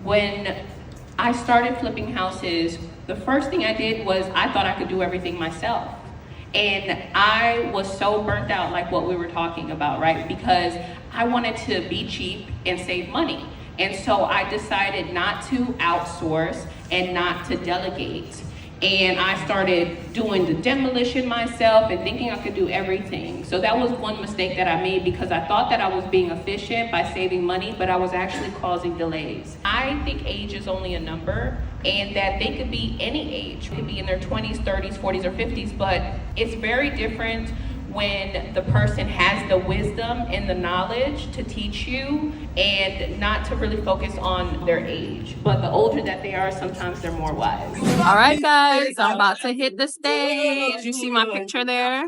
when I started flipping houses, the first thing I did was I thought I could do everything myself. And I was so burnt out, like what we were talking about, right? Because I wanted to be cheap and save money. And so I decided not to outsource and not to delegate. And I started doing the demolition myself and thinking I could do everything. So that was one mistake that I made, because I thought that I was being efficient by saving money, but I was actually causing delays. I think age is only a number, and that they could be any age. They could be in their 20s, 30s, 40s, or 50s, but it's very different when the person has the wisdom and the knowledge to teach you, and not to really focus on their age. But the older that they are, sometimes they're more wise. All right, guys, I'm about to hit the stage. You see my picture there?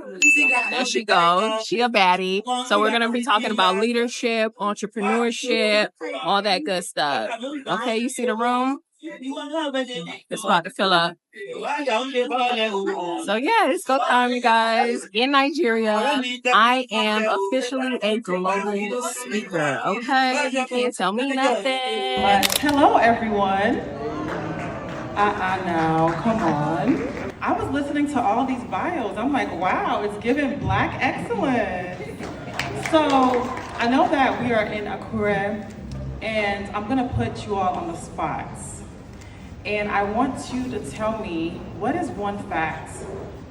There she goes. She a baddie. So we're going to be talking about leadership, entrepreneurship, all that good stuff. Okay, you see the room? It's about to fill up. So yeah, it's go time, you guys. In Nigeria, I am officially a global speaker. Okay, you can't tell me nothing. Hello, everyone. Now, come on. I was listening to all these bios. I'm like, wow, it's giving Black excellence. So I know that we are in Akure, and I'm gonna put you all on the spots. And I want you to tell me, what is one fact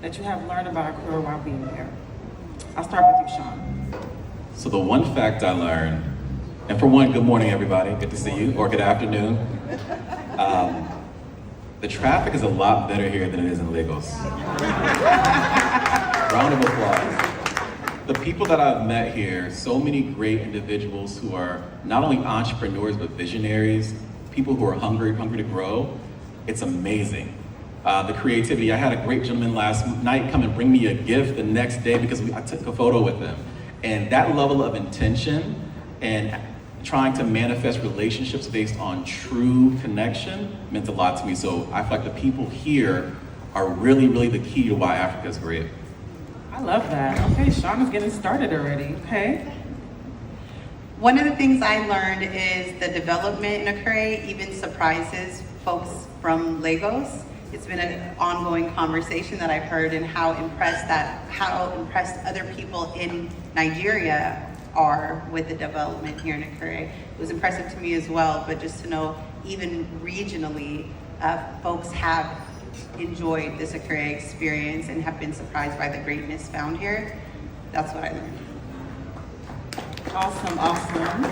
that you have learned about Akure while being here? I'll start with you, Sean. So the one fact I learned, and for one, good morning, everybody. Good to see you, or good afternoon. The traffic is a lot better here than it is in Lagos. Round of applause. The people that I've met here, so many great individuals who are not only entrepreneurs, but visionaries, people who are hungry to grow. It's amazing. The creativity. I had a great gentleman last night come and bring me a gift the next day because I took a photo with him. And that level of intention and trying to manifest relationships based on true connection meant a lot to me. So I feel like the people here are really, really the key to why Africa is great. I love that. Okay, Sean is getting started already, okay? One of the things I learned is the development in Akure even surprises folks from Lagos. It's been an ongoing conversation that I've heard, and how impressed other people in Nigeria are with the development here in Akure. It was impressive to me as well, but just to know even regionally, folks have enjoyed this Akure experience and have been surprised by the greatness found here. That's what I learned. Awesome, awesome.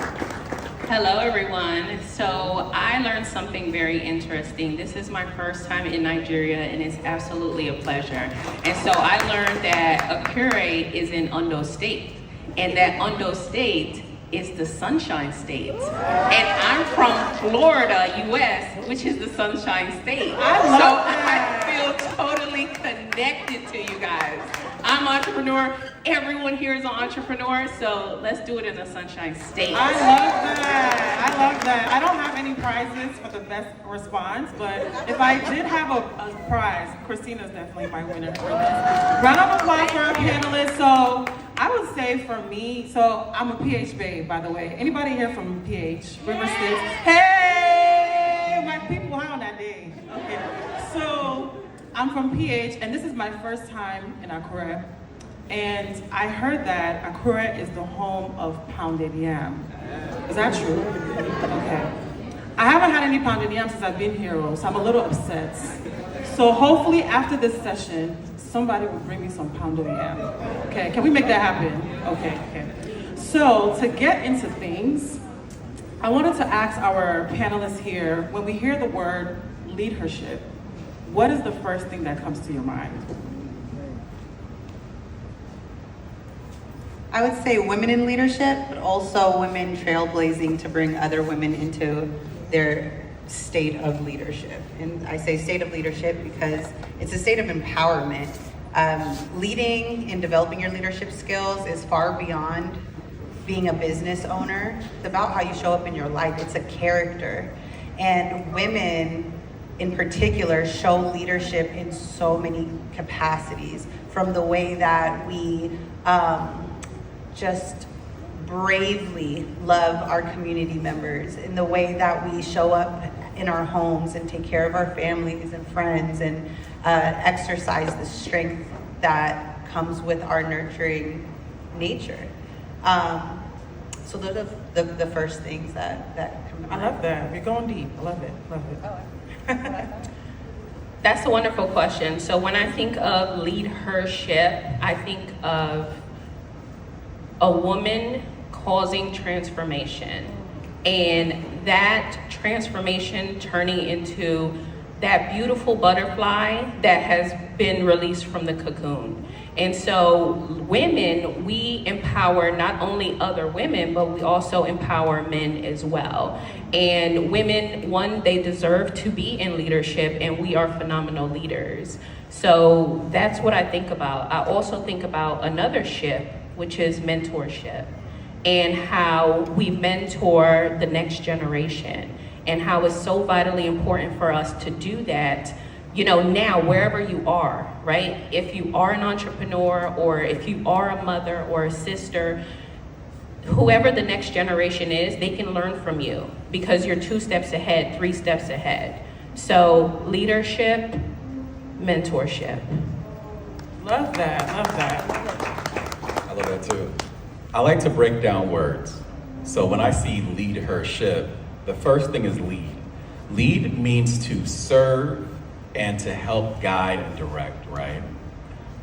Hello, everyone. So I learned something very interesting. This is my first time in Nigeria, and it's absolutely a pleasure. And so I learned that Akure is in Ondo State, and that Ondo State is the Sunshine State. And I'm from Florida, US, which is the Sunshine State. I feel totally connected to you guys. I'm an entrepreneur. Everyone here is an entrepreneur, so let's do it in the Sunshine State. I love that. I love that. I don't have any prizes for the best response, but if I did have a prize, Christina's definitely my winner for this. Round of applause for our panelists. So I would say for me, so I'm a PH babe, by the way. Anybody here from PH? River Sticks? Hey, my people, how on that day? Okay, so I'm from PH, and this is my first time in Akure. And I heard that Akure is the home of pounded yam. Is that true? Okay. I haven't had any pounded yam since I've been here, so I'm a little upset. So hopefully after this session, somebody will bring me some pounded yam. Okay, can we make that happen? Okay. So to get into things, I wanted to ask our panelists here, when we hear the word leadership, what is the first thing that comes to your mind? I would say women in leadership, but also women trailblazing to bring other women into their state of leadership. And I say state of leadership because it's a state of empowerment. Leading and developing your leadership skills is far beyond being a business owner. It's about how you show up in your life. It's a character. And women in particular show leadership in so many capacities, from the way that we just bravely love our community members in the way that we show up in our homes and take care of our families and friends and exercise the strength that comes with our nurturing nature. So those are the first things that come to mind. I love that. You're going deep. I love it. Love it. That's a wonderful question. So when I think of leadership, I think of a woman causing transformation, and that transformation turning into that beautiful butterfly that has been released from the cocoon. And so women, we empower not only other women, but we also empower men as well. And women, one, they deserve to be in leadership, and we are phenomenal leaders. So that's what I think about. I also think about another ship, which is mentorship, and how we mentor the next generation, and how it's so vitally important for us to do that, you know, now, wherever you are, right? If you are an entrepreneur, or if you are a mother or a sister, whoever the next generation is, they can learn from you because you're 2 steps ahead, 3 steps ahead. So leadership, mentorship. Love that. Love that. I love that too. I like to break down words. So when I see lead her ship, the first thing is lead. Lead means to serve and to help guide and direct, right?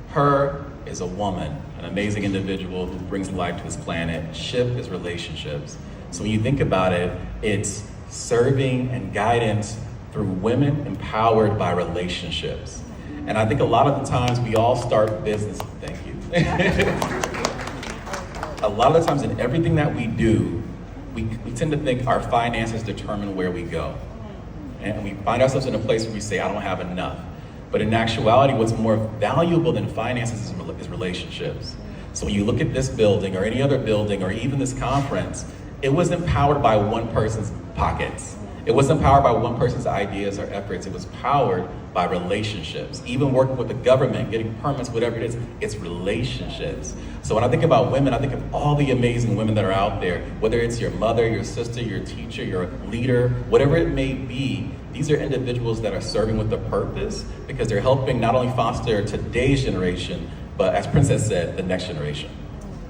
Her is a woman, an amazing individual who brings life to this planet. Ship is relationships. So when you think about it, it's serving and guidance through women empowered by relationships. And I think a lot of the times we all start business, thank you. A lot of the times in everything that we do, we tend to think our finances determine where we go. And we find ourselves in a place where we say, I don't have enough. But in actuality, what's more valuable than finances is relationships. So when you look at this building or any other building or even this conference, it was empowered by one person's pockets. It wasn't powered by one person's ideas or efforts. It was powered by relationships. Even working with the government, getting permits, whatever it is, it's relationships. So when I think about women, I think of all the amazing women that are out there, whether it's your mother, your sister, your teacher, your leader, whatever it may be. These are individuals that are serving with a purpose because they're helping not only foster today's generation, but as Princess said, the next generation.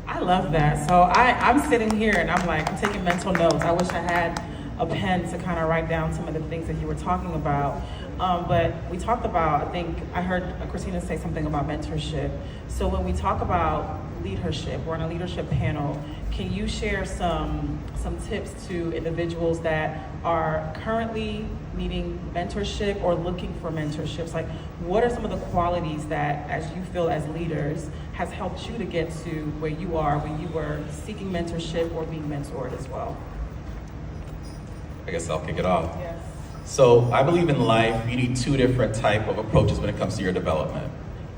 I love that. So I'm sitting here and I'm taking mental notes. I wish I had a pen to kind of write down some of the things that you were talking about. But we talked about, I think I heard Christina say something about mentorship. So when we talk about leadership, we're on a leadership panel, can you share some tips to individuals that are currently needing mentorship or looking for mentorships? Like, what are some of the qualities that, as you feel as leaders, has helped you to get to where you are when you were seeking mentorship or being mentored as well? I guess I'll kick it off. Yes. So I believe in life, you need 2 different type of approaches when it comes to your development.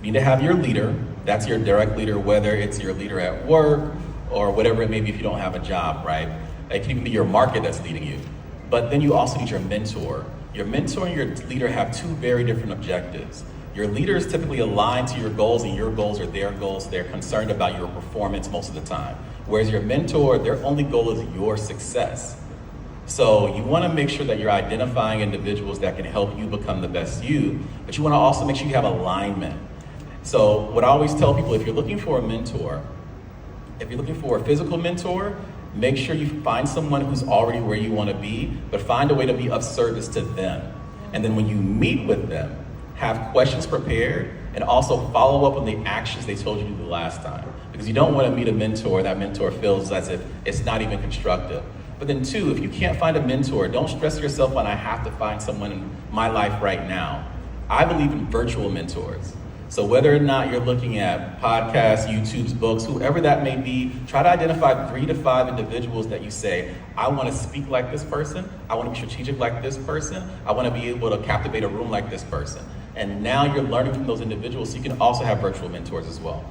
You need to have your leader, that's your direct leader, whether it's your leader at work or whatever it may be if you don't have a job, right? It can even be your market that's leading you. But then you also need your mentor. Your mentor and your leader have 2 very different objectives. Your leader is typically aligned to your goals and your goals are their goals. They're concerned about your performance most of the time. Whereas your mentor, their only goal is your success. So you want to make sure that you're identifying individuals that can help you become the best you, but you want to also make sure you have alignment. So what I always tell people, if you're looking for a mentor, if you're looking for a physical mentor, make sure you find someone who's already where you want to be, but find a way to be of service to them. And then when you meet with them, have questions prepared and also follow up on the actions they told you to do the last time. Because you don't want to meet a mentor, that mentor feels as if it's not even constructive. But then 2, if you can't find a mentor, don't stress yourself on I have to find someone in my life right now. I believe in virtual mentors. So whether or not you're looking at podcasts, YouTube's, books, whoever that may be, try to identify 3 to 5 individuals that you say, I want to speak like this person, I want to be strategic like this person, I want to be able to captivate a room like this person. And now you're learning from those individuals, so you can also have virtual mentors as well.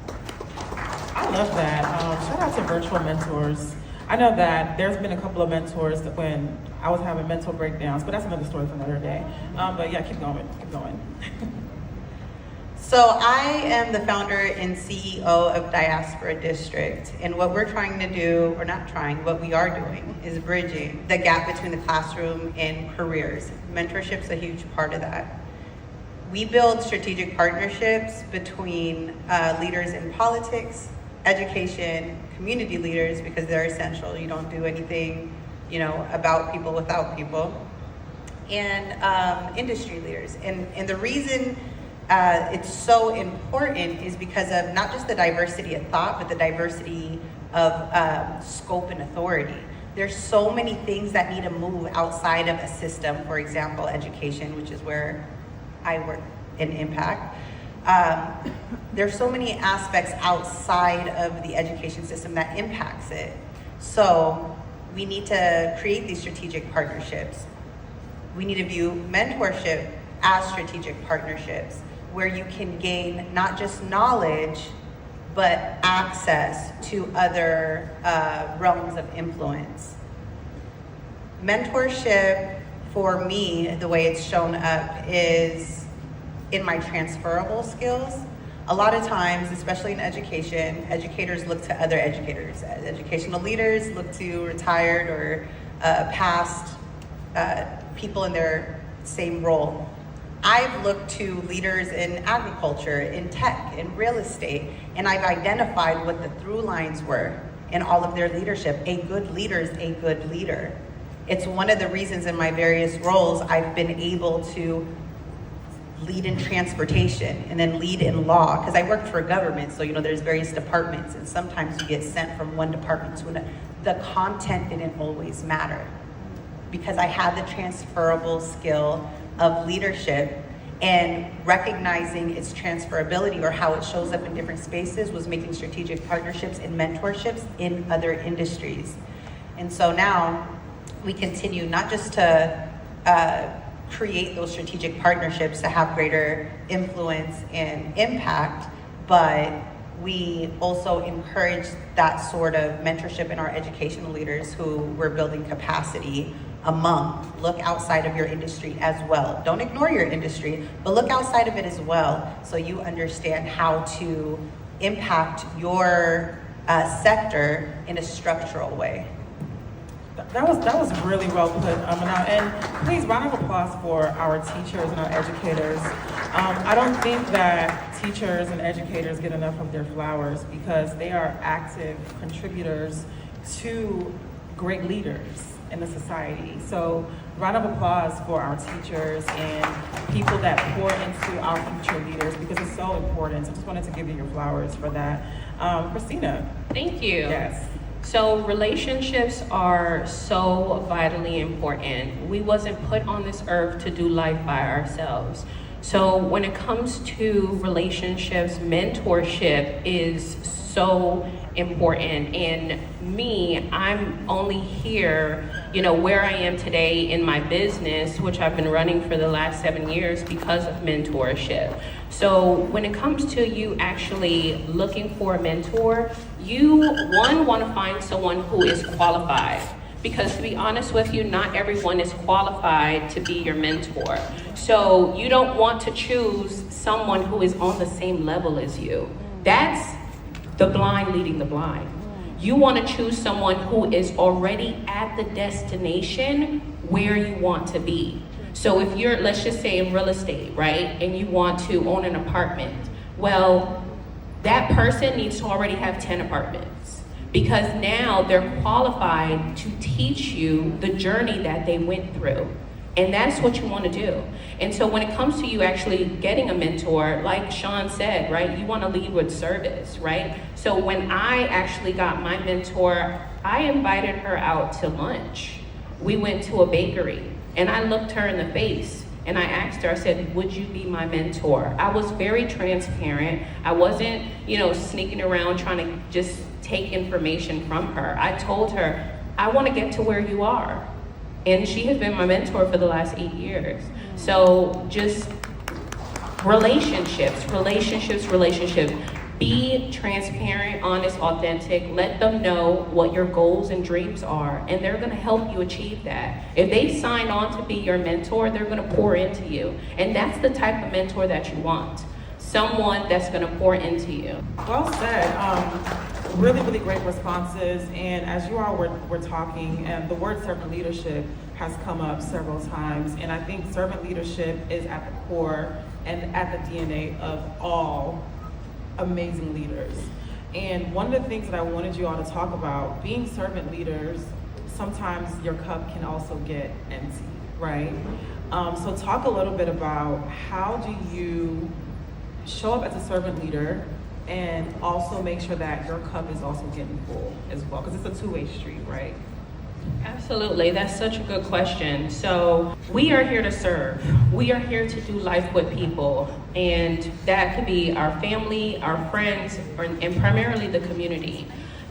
I love that. Shout out to virtual mentors. I know that there's been a couple of mentors that when I was having mental breakdowns, but that's another story for another day. But yeah, keep going. So I am the founder and CEO of Diaspora District, and what we're trying to do, or not trying, what we are doing, is bridging the gap between the classroom and careers. Mentorship's a huge part of that. We build strategic partnerships between leaders in politics, education, community leaders, because they're essential. You don't do anything, about people without people, and industry leaders. And the reason it's so important is because of not just the diversity of thought, but the diversity of scope and authority. There's so many things that need to move outside of a system, for example, education, which is where I work in impact. There's so many aspects outside of the education system that impacts it. So we need to create these strategic partnerships. We need to view mentorship as strategic partnerships, where you can gain not just knowledge, but access to other realms of influence. Mentorship, for me, the way it's shown up is in my transferable skills. A lot of times, especially in education, educators look to other educators. Educational leaders look to retired or past people in their same role. I've looked to leaders in agriculture, in tech, in real estate, and I've identified what the through lines were in all of their leadership. A good leader is a good leader. It's one of the reasons in my various roles I've been able to lead in transportation and then lead in law, because I worked for government, so there's various departments, and sometimes you get sent from one department to another. The content didn't always matter because I had the transferable skill of leadership, and recognizing its transferability or how it shows up in different spaces was making strategic partnerships and mentorships in other industries. And so now we continue not just to create those strategic partnerships to have greater influence and impact, but we also encourage that sort of mentorship in our educational leaders who we're building capacity among. Look outside of your industry as well. Don't ignore your industry, but look outside of it as well, so you understand how to impact your sector in a structural way. That was really well put, Amina. And please, round of applause for our teachers and our educators. I don't think that teachers and educators get enough of their flowers because they are active contributors to great leaders in the society. So round of applause for our teachers and people that pour into our future leaders, because it's so important. So I just wanted to give you your flowers for that. Christina. Thank you. Yes. So relationships are so vitally important. We wasn't put on this earth to do life by ourselves. So when it comes to relationships, mentorship is so important. And me, I'm only here, where I am today in my business, which I've been running for the last 7 years because of mentorship. So when it comes to you actually looking for a mentor, you, want to find someone who is qualified. Because to be honest with you, not everyone is qualified to be your mentor. So you don't want to choose someone who is on the same level as you. That's the blind leading the blind. You want to choose someone who is already at the destination where you want to be. So if you're, let's just say in real estate, right, and you want to own an apartment, well, that person needs to already have 10 apartments, because now they're qualified to teach you the journey that they went through. And that's what you want to do. And so when it comes to you actually getting a mentor, like Sean said, right, you want to lead with service, right? So when I actually got my mentor, I invited her out to lunch. We went to a bakery, and I looked her in the face and I asked her, I said, would you be my mentor? I was very transparent. I wasn't, sneaking around trying to just take information from her. I told her, I want to get to where you are. And she has been my mentor for the last 8 years. So just relationships. Be transparent, honest, authentic. Let them know what your goals and dreams are, and they're gonna help you achieve that. If they sign on to be your mentor, they're gonna pour into you. And that's the type of mentor that you want. someone that's going to pour into you. Well said. Really, really great responses. And as you all were talking, and the word servant leadership has come up several times. And I think servant leadership is at the core and at the DNA of all amazing leaders. And one of the things that I wanted you all to talk about, being servant leaders, sometimes your cup can also get empty, right? So talk a little bit about how do you show up as a servant leader and also make sure that your cup is also getting full as well, because it's a two-way street, right? Absolutely, that's such a good question. So we are here to serve. We are here to do life with people, and that could be our family, our friends, and primarily the community.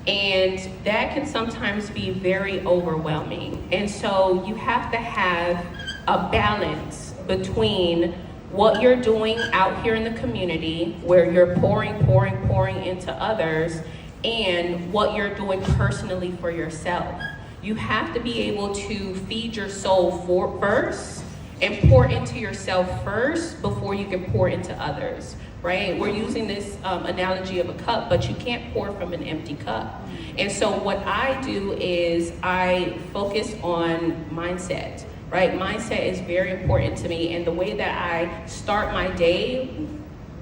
And that can sometimes be very overwhelming. And so you have to have a balance between what you're doing out here in the community, where you're pouring into others, and what you're doing personally for yourself. You have to be able to feed your soul first and pour into yourself first before you can pour into others, right? We're using this analogy of a cup, but you can't pour from an empty cup. And so what I do is I focus on mindset. Right, mindset is very important to me, and the way that I start my day,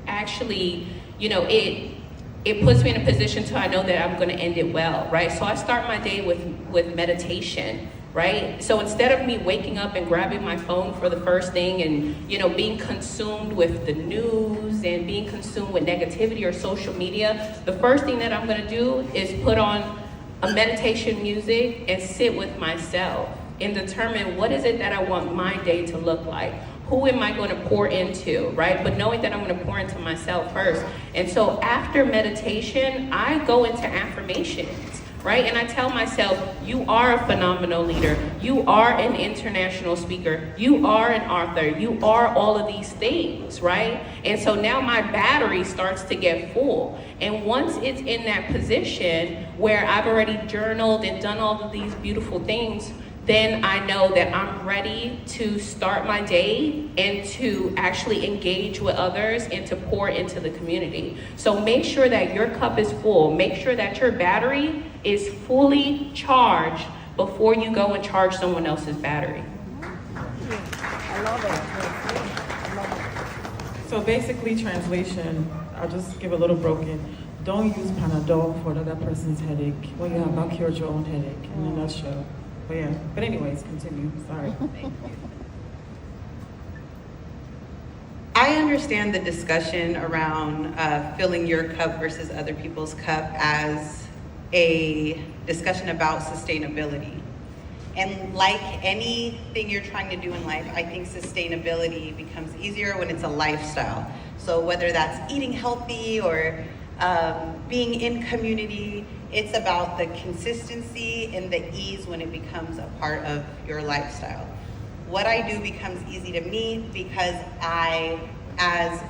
actually, it puts me in a position to I know that I'm going to end it well, right? So I start my day with meditation, right? So instead of me waking up and grabbing my phone for the first thing and being consumed with the news and being consumed with negativity or social media, the first thing that I'm going to do is put on a meditation music and sit with myself and determine what is it that I want my day to look like. Who am I going to pour into, right? But knowing that I'm going to pour into myself first. And so after meditation, I go into affirmations, right? And I tell myself, you are a phenomenal leader. You are an international speaker. You are an author. You are all of these things, right? And so now my battery starts to get full. And once it's in that position where I've already journaled and done all of these beautiful things, then I know that I'm ready to start my day and to actually engage with others and to pour into the community. So make sure that your cup is full. Make sure that your battery is fully charged before you go and charge someone else's battery. I love it. So basically, translation, I'll just give a little broken. Don't use Panadol for another person's headache when you have not cured your own headache, in a nutshell. But yeah, but anyways, continue, sorry. I understand the discussion around filling your cup versus other people's cup as a discussion about sustainability. And like anything you're trying to do in life, I think sustainability becomes easier when it's a lifestyle. So whether that's eating healthy or being in community, it's about the consistency and the ease when it becomes a part of your lifestyle. What I do becomes easy to me because I, as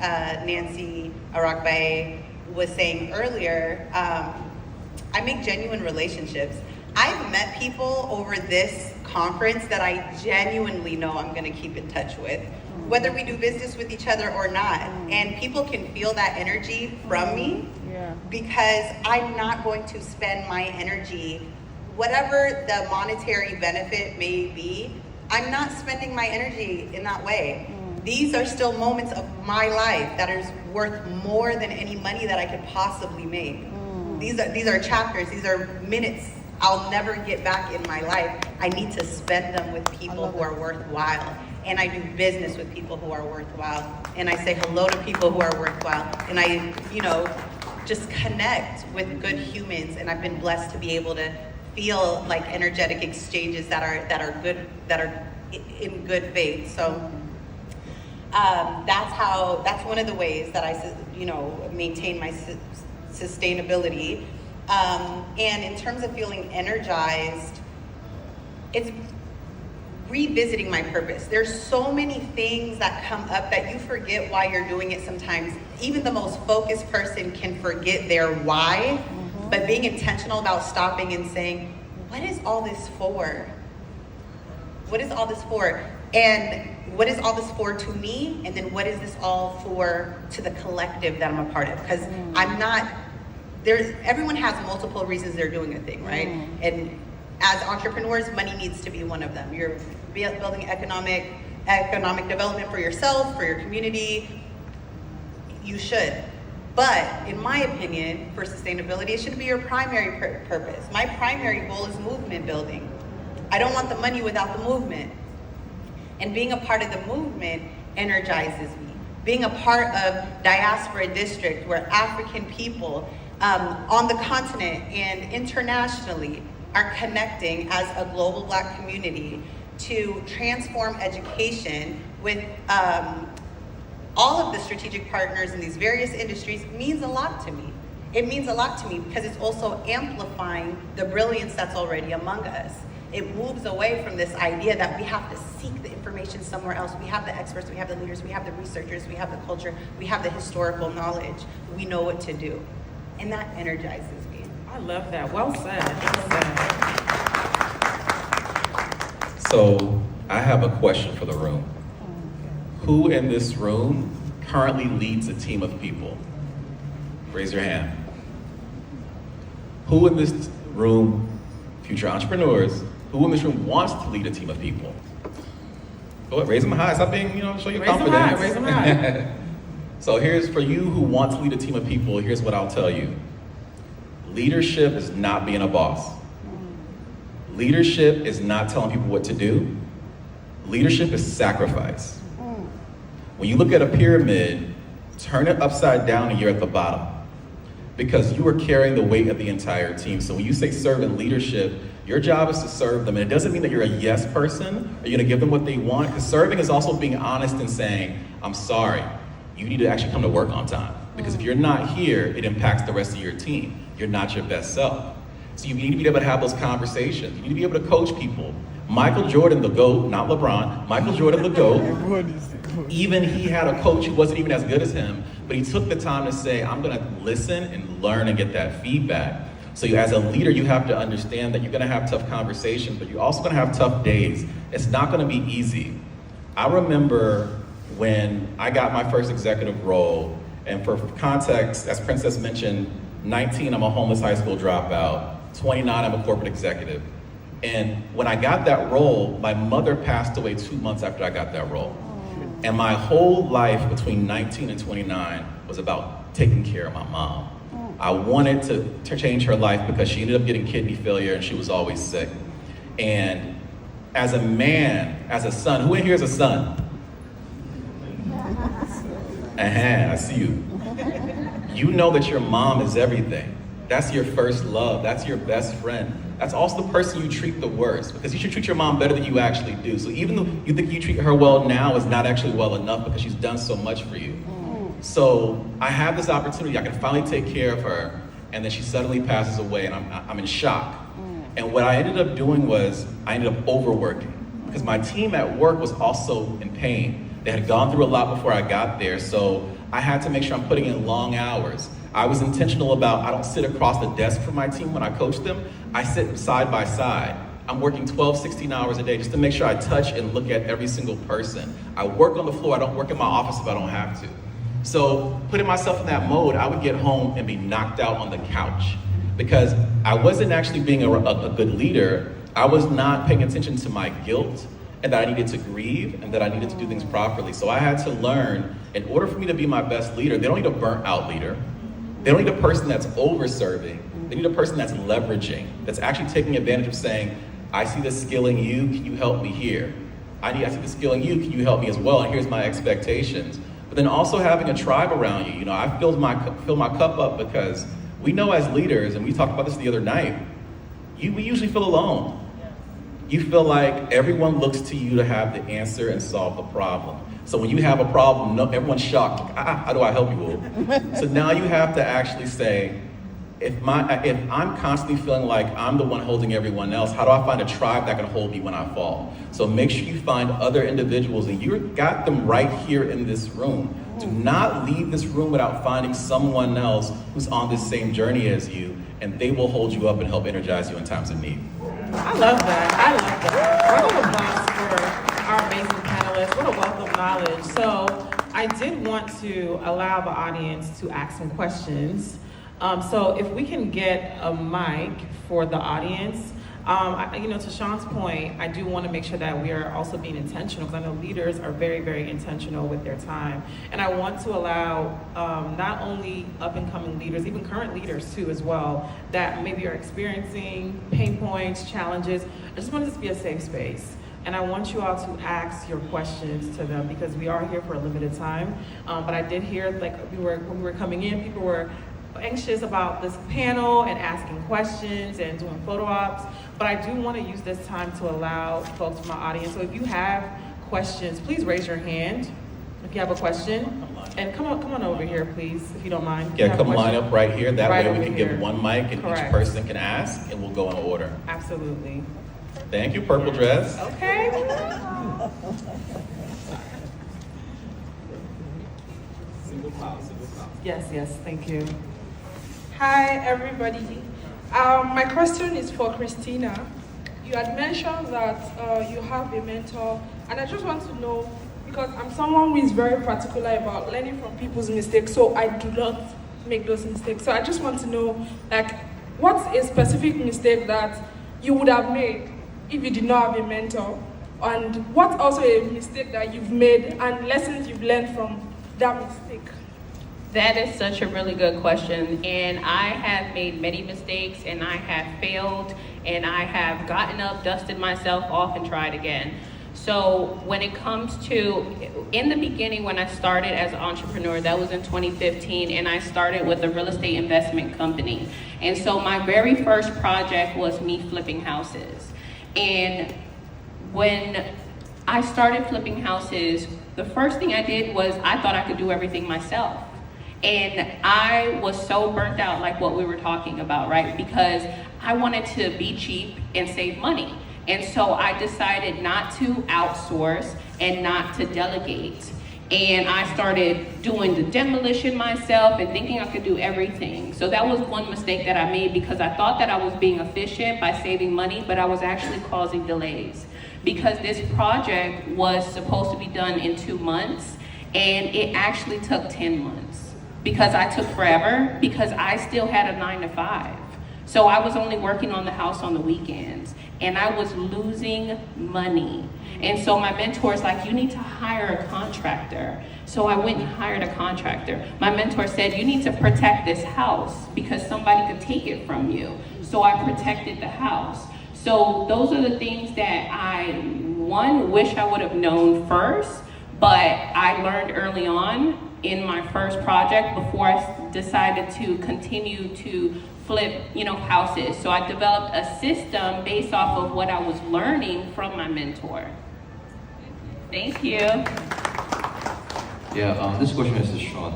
Nancy Arakbae was saying earlier, I make genuine relationships. I've met people over this conference that I genuinely know I'm gonna keep in touch with, whether we do business with each other or not. And people can feel that energy from me because I'm not going to spend my energy, whatever the monetary benefit may be, I'm not spending my energy in that way. These are still moments of my life that is worth more than any money that I could possibly make. These are chapters, these are minutes I'll never get back in my life. I need to spend them with people who are worthwhile. And I do business with people who are worthwhile. And I say hello to people who are worthwhile. And I, just connect with good humans. And I've been blessed to be able to feel like energetic exchanges that are good, that are in good faith. So that's one of the ways that I, maintain my sustainability. And in terms of feeling energized, it's revisiting my purpose. There's so many things that come up that you forget why you're doing it sometimes. Even the most focused person can forget their why, but being intentional about stopping and saying, what is all this for? What is all this for? And what is all this for to me? And then what is this all for to the collective that I'm a part of? Because I'm not, everyone has multiple reasons they're doing a thing, right? And as entrepreneurs, money needs to be one of them. You're building economic development for yourself, for your community, you should. But in my opinion, for sustainability, it should be your primary purpose. My primary goal is movement building. I don't want the money without the movement. And being a part of the movement energizes me. Being a part of Diaspora District, where African people on the continent and internationally are connecting as a global Black community to transform education with all of the strategic partners in these various industries means a lot to me. It means a lot to me because it's also amplifying the brilliance that's already among us. It moves away from this idea that we have to seek the information somewhere else. We have the experts, we have the leaders, we have the researchers, we have the culture, we have the historical knowledge. We know what to do. And that energizes me. I love that. Well said. Well said. So I have a question for the room. Who in this room currently leads a team of people? Raise your hand. Who in this room, future entrepreneurs, who in this room wants to lead a team of people? Go ahead, raise them high. Stop being, show your confidence. Raise them high. So here's for you who want to lead a team of people, here's what I'll tell you. Leadership is not being a boss. Leadership is not telling people what to do. Leadership is sacrifice. When you look at a pyramid, turn it upside down and you're at the bottom. Because you are carrying the weight of the entire team. So when you say servant leadership, your job is to serve them. And it doesn't mean that you're a yes person, or you're gonna give them what they want, because serving is also being honest and saying, I'm sorry, you need to actually come to work on time. Because if you're not here, it impacts the rest of your team. You're not your best self. So you need to be able to have those conversations. You need to be able to coach people. Michael Jordan, the GOAT, not LeBron, Michael Jordan, the GOAT, even he had a coach who wasn't even as good as him, but he took the time to say, I'm gonna listen and learn and get that feedback. So as a leader, you have to understand that you're gonna have tough conversations, but you're also gonna have tough days. It's not gonna be easy. I remember when I got my first executive role, and for context, as Princess mentioned, 19, I'm a homeless high school dropout, 29, I'm a corporate executive. And when I got that role, my mother passed away 2 months after I got that role. And my whole life between 19 and 29 was about taking care of my mom. I wanted to change her life because she ended up getting kidney failure and she was always sick. And as a man, as a son, who in here is a son? I see you. You know that your mom is everything. That's your first love, that's your best friend. That's also the person you treat the worst, because you should treat your mom better than you actually do. So even though you think you treat her well now, is not actually well enough because she's done so much for you. So I have this opportunity, I can finally take care of her, and then she suddenly passes away and I'm in shock. And what I ended up doing was, I ended up overworking, because my team at work was also in pain. They had gone through a lot before I got there, so I had to make sure I'm putting in long hours. I was intentional about, I don't sit across the desk from my team when I coach them, I sit side by side. I'm working 12, 16 hours a day just to make sure I touch and look at every single person. I work on the floor, I don't work in my office if I don't have to. So putting myself in that mode, I would get home and be knocked out on the couch because I wasn't actually being a good leader. I was not paying attention to my guilt and that I needed to grieve and that I needed to do things properly. So I had to learn, in order for me to be my best leader, they don't need a burnt out leader. They don't need a person that's over-serving. They need a person that's leveraging, that's actually taking advantage of saying, I see the skill in you, can you help me here? I see the skill in you, can you help me as well? And here's my expectations. But then also having a tribe around you. I fill my cup up because we know as leaders, and we talked about this the other night, we usually feel alone. You feel like everyone looks to you to have the answer and solve the problem. So when you have a problem, everyone's shocked. How do I help you? So now you have to actually say, if I'm constantly feeling like I'm the one holding everyone else, how do I find a tribe that can hold me when I fall? So make sure you find other individuals, and you've got them right here in this room. Do not leave this room without finding someone else who's on this same journey as you, and they will hold you up and help energize you in times of need. I love that. I love that. Round of applause for knowledge. So I did want to allow the audience to ask some questions. So if we can get a mic for the audience, to Sean's point, I do want to make sure that we are also being intentional, because I know leaders are very, very intentional with their time. And I want to allow not only up-and-coming leaders, even current leaders too as well, that maybe are experiencing pain points, challenges. I just want this to be a safe space. And I want you all to ask your questions to them, because we are here for a limited time. But I did hear, like, when we were coming in, people were anxious about this panel and asking questions and doing photo ops, but I do want to use this time to allow folks from my audience. So if you have questions, please raise your hand if you have a question. And come on over here, please, if you don't mind. Yeah, come line up right here. That Right way we over can here. give one mic and Correct. each person can ask, and we'll go in order. Absolutely. Thank you, purple dress. Okay. Yes, thank you. Hi, everybody. My question is for Christina. You had mentioned that you have a mentor, and I just want to know, because I'm someone who is very particular about learning from people's mistakes, so I do not make those mistakes. So I just want to know, like, what's a specific mistake that you would have made if you did not have a mentor? And what's also a mistake that you've made and lessons you've learned from that mistake? That is such a really good question, and I have made many mistakes, and I have failed, and I have gotten up, dusted myself off, and tried again. So when it comes to, in the beginning when I started as an entrepreneur, that was in 2015, and I started with a real estate investment company. And so my very first project was me flipping houses. And when I started flipping houses, the first thing I did was I thought I could do everything myself. And I was so burnt out, like what we were talking about, right? Because I wanted to be cheap and save money. And so I decided not to outsource and not to delegate. And I started doing the demolition myself and thinking I could do everything. So that was one mistake that I made, because I thought that I was being efficient by saving money, but I was actually causing delays. Because this project was supposed to be done in 2 months, and it actually took 10 months. Because I took forever, because I still had a 9 to 5. So I was only working on the house on the weekends, and I was losing money. And so my mentor's like, you need to hire a contractor. So I went and hired a contractor. My mentor said, you need to protect this house because somebody could take it from you. So I protected the house. So those are the things that I, one, wish I would have known first, but I learned early on in my first project before I decided to continue to flip, houses. So I developed a system based off of what I was learning from my mentor. Thank you. Yeah, this question is short.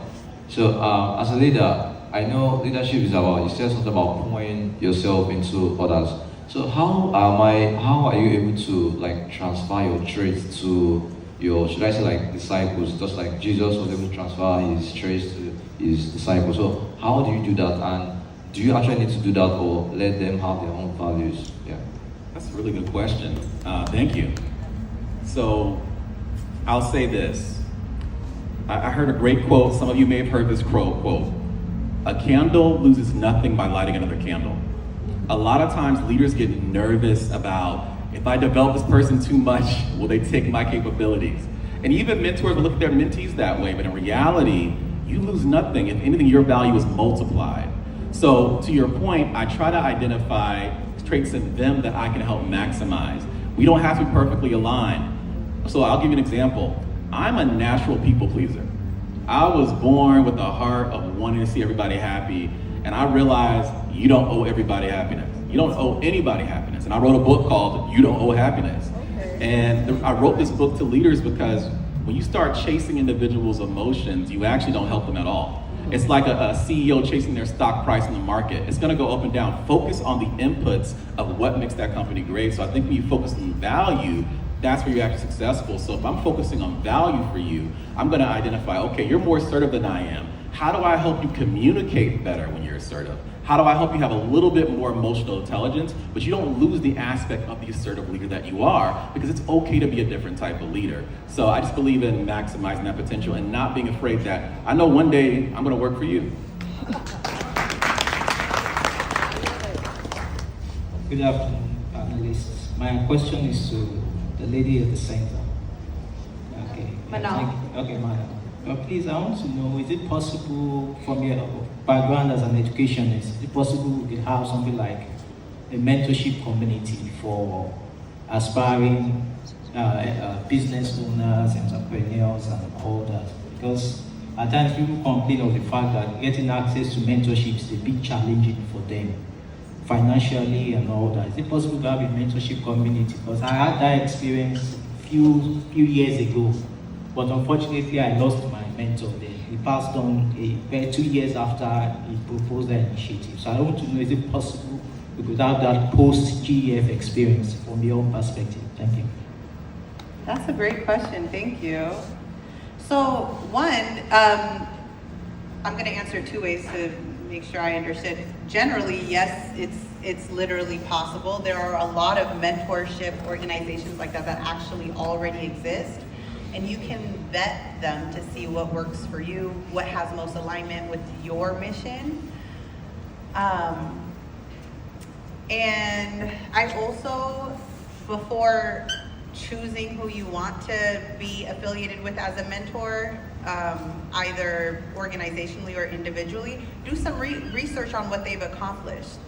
So as a leader, I know leadership is about, you said something about pouring yourself into others. So how are you able to transfer your traits to your, should I say, disciples, just like Jesus was able to transfer his traits to his disciples? So how do you do that, and do you actually need to do that, or let them have their own values? Yeah, That's a really good question. Thank you. So I'll say this. I heard a great quote. Some of you may have heard this quote. A candle loses nothing by lighting another candle. A lot of times leaders get nervous about, if I develop this person too much, will they take my capabilities? And even mentors will look at their mentees that way, but in reality, you lose nothing. If anything, your value is multiplied. So to your point, I try to identify traits in them that I can help maximize. We don't have to be perfectly aligned. So I'll give you an example. I'm a natural people pleaser. I was born with a heart of wanting to see everybody happy, and I realized you don't owe everybody happiness. You don't owe anybody happiness. And I wrote a book called You Don't Owe Happiness. And I wrote this book to leaders because when you start chasing individuals' emotions, you actually don't help them at all. It's like a CEO chasing their stock price in the market. It's gonna go up and down. Focus on the inputs of what makes that company great. So I think when you focus on value, that's where you're actually successful. So if I'm focusing on value for you, I'm gonna identify, okay, you're more assertive than I am. How do I help you communicate better when you're assertive? How do I help you have a little bit more emotional intelligence, but you don't lose the aspect of the assertive leader that you are, because it's okay to be a different type of leader. So I just believe in maximizing that potential and not being afraid that I know one day I'm gonna work for you. Good afternoon, panelists. My question is to the lady at the center. Okay. Manal. Okay, madam. Please, I want to know, is it possible, from your background as an educationist, is it possible we could have something like a mentorship community for aspiring business owners, entrepreneurs, and all that? Because at times people complain of the fact that getting access to mentorship is a bit challenging for them, financially and all that. Is it possible to have a mentorship community? Because I had that experience few years ago, but unfortunately I lost my mentor there. He passed on 2 years after he proposed that initiative. So I want to know, is it possible we could have that post-GEF experience from your perspective? Thank you. That's a great question, thank you. So one, I'm gonna answer 2 ways to make sure I understood. Generally, yes, it's literally possible. There are a lot of mentorship organizations like that actually already exist. And you can vet them to see what works for you, what has most alignment with your mission. And I also, before choosing who you want to be affiliated with as a mentor, either organizationally or individually, do some research on what they've accomplished.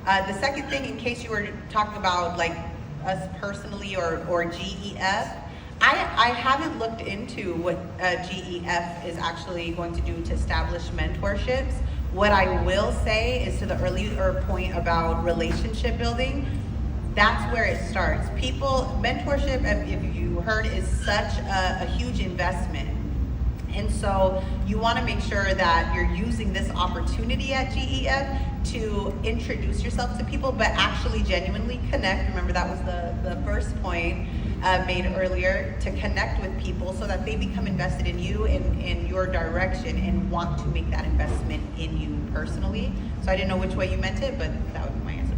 The second thing, in case you were talking about like us personally or GEF, I haven't looked into what GEF is actually going to do to establish mentorships. What I will say is, to the earlier point about relationship building, that's where it starts. Mentorship, if you heard, is such a huge investment. And so you want to make sure that you're using this opportunity at GEF to introduce yourself to people, but actually genuinely connect. Remember, that was the first point made earlier, to connect with people so that they become invested in you and in your direction and want to make that investment in you personally. So I didn't know which way you meant it, but that would be my answer.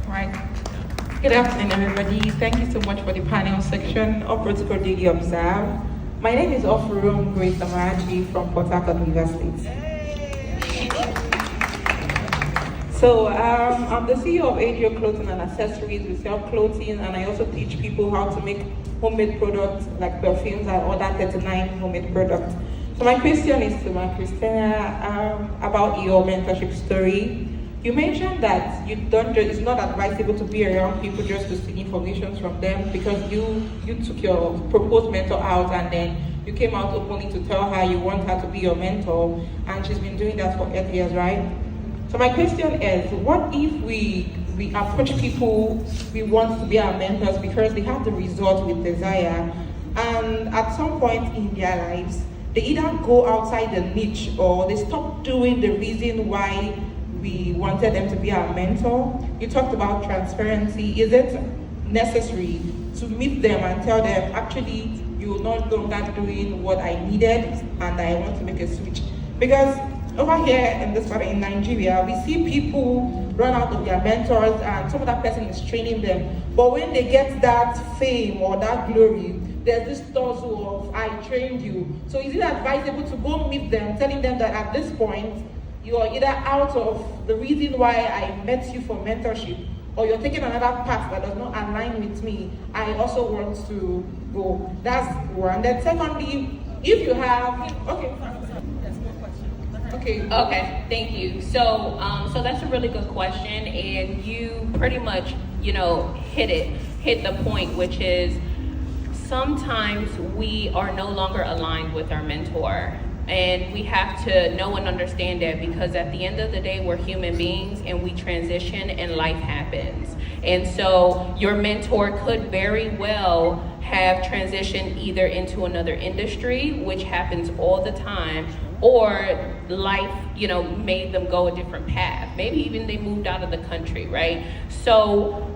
Right. Good afternoon, everybody. Thank you so much for the panel section. Operatically observe. My name is Ofurum Grace Amarachi from Port Harcourt University. So I'm the CEO of AGO Clothing and Accessories. We sell clothing, and I also teach people how to make homemade products like perfumes and other 39 homemade products. So my question is to Christina about your mentorship story. You mentioned that it's not advisable to be around people just to seek information from them, because you took your proposed mentor out and then you came out openly to tell her you want her to be your mentor, and she's been doing that for 8 years, right? So my question is, what if we approach people we want to be our mentors because they have the result we desire, and at some point in their lives, they either go outside the niche or they stop doing the reason why we wanted them to be our mentor? You talked about transparency. Is it necessary to meet them and tell them, actually, you're no longer doing what I needed and I want to make a switch? Because over here in this part in Nigeria, we see people run out of their mentors and some other person is training them. But when they get that fame or that glory, there's this tussle of, I trained you. So is it advisable to go meet them, telling them that at this point, you are either out of the reason why I met you for mentorship, or you're taking another path that does not align with me, I also want to go. That's one. Then secondly, if you have, Okay, thank you. So that's a really good question, and you pretty much, hit the point, which is sometimes we are no longer aligned with our mentor. And we have to know and understand that, because at the end of the day, we're human beings and we transition and life happens. And so your mentor could very well have transitioned either into another industry, which happens all the time, or life, made them go a different path. Maybe even they moved out of the country, right? So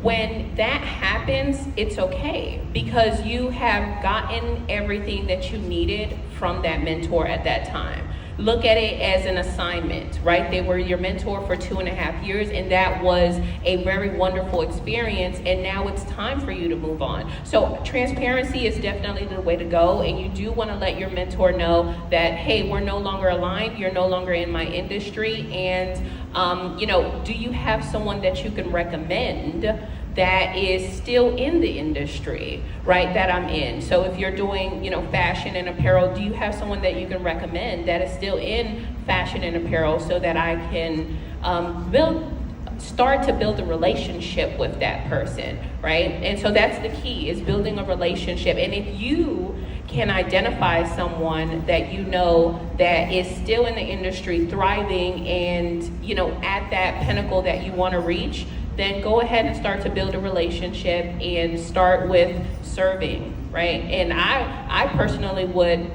when that happens, it's okay, because you have gotten everything that you needed from that mentor at that time. look at it as an assignment, right? They were your mentor for 2.5 years, and that was a very wonderful experience, and now it's time for you to move on. So transparency is definitely the way to go, and you do want to let your mentor know that, hey, we're no longer aligned, you're no longer in my industry, and do you have someone that you can recommend that is still in the industry, right, that I'm in? So if you're doing, fashion and apparel, do you have someone that you can recommend that is still in fashion and apparel so that I can start to build a relationship with that person, right? And so that's the key, is building a relationship. And if you can identify someone that you know that is still in the industry, thriving, and at that pinnacle that you want to reach, then go ahead and start to build a relationship and start with serving, right? And I personally would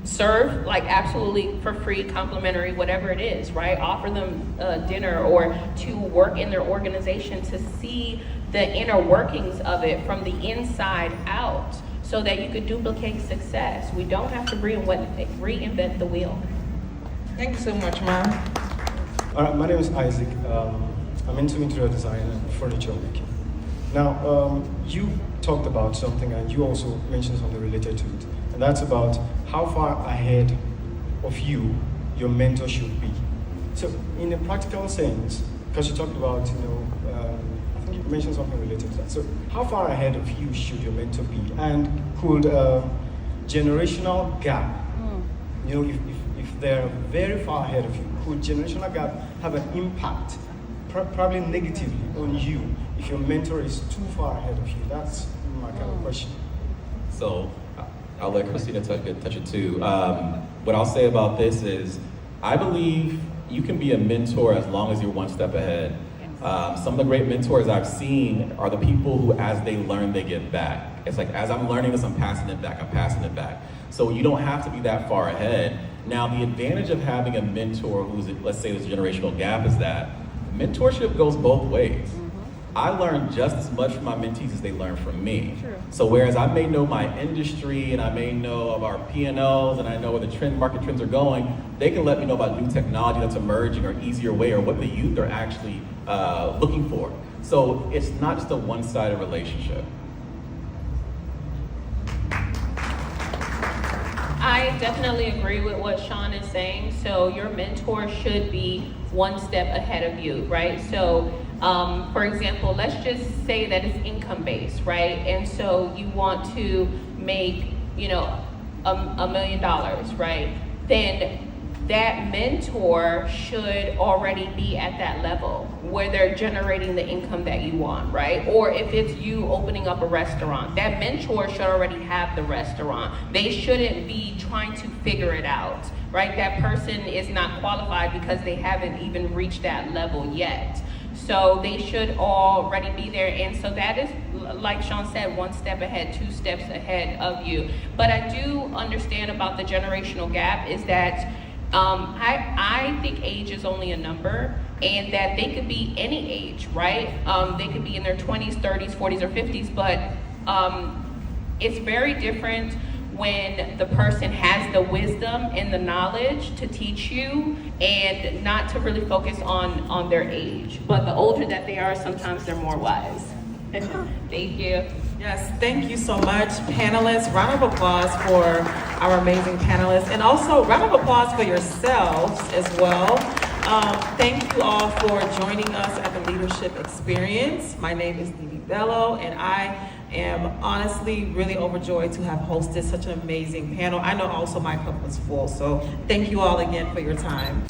serve, like, absolutely for free, complimentary, whatever it is, right? Offer them dinner, or to work in their organization to see the inner workings of it from the inside out, so that you could duplicate success. We don't have to reinvent the wheel. Thank you so much, ma'am. All right, my name is Isaac. I'm into interior design and furniture making. Now, you talked about something, and you also mentioned something related to it, and that's about how far ahead of you your mentor should be. So, in a practical sense, because you talked about, I think you mentioned something related to that. So, how far ahead of you should your mentor be, and could generational gap, if they're very far ahead of you, could generational gap have an impact, probably negatively, on you if your mentor is too far ahead of you? That's my kind of question. So I'll let Christina touch it too. What I'll say about this is, I believe you can be a mentor as long as you're one step ahead. Some of the great mentors I've seen are the people who, as they learn, they give back. It's like, as I'm learning this, I'm passing it back. So you don't have to be that far ahead. Now, the advantage of having a mentor who's, let's say there's a generational gap, is that mentorship goes both ways. I learn just as much from my mentees as they learn from me. True. So whereas I may know my industry, and I may know of our P&Ls, and I know where the market trends are going, they can let me know about new technology that's emerging, or easier way, or what the youth are actually looking for. So it's not just a one-sided relationship. I definitely agree with what Sean is saying. So your mentor should be one step ahead of you, right? So, for example, let's just say that it's income-based, right? And so you want to make, $1 million, right? Then that mentor should already be at that level where they're generating the income that you want, right? Or if it's you opening up a restaurant, that mentor should already have the restaurant. They shouldn't be trying to figure it out, right? That person is not qualified because they haven't even reached that level yet. So they should already be there. And so that is, like Sean said, one step ahead, 2 steps ahead of you. But I do understand about the generational gap, is that I think age is only a number, and that they could be any age, right? They could be in their 20s, 30s, 40s, or 50s, but it's very different when the person has the wisdom and the knowledge to teach you, and not to really focus on their age. But the older that they are, sometimes they're more wise. Thank you. Yes, thank you so much, panelists. Round of applause for our amazing panelists, and also round of applause for yourselves as well. Thank you all for joining us at the Leadership Experience. My name is ZELLE, and I am honestly really overjoyed to have hosted such an amazing panel. I know also my cup was full, so thank you all again for your time.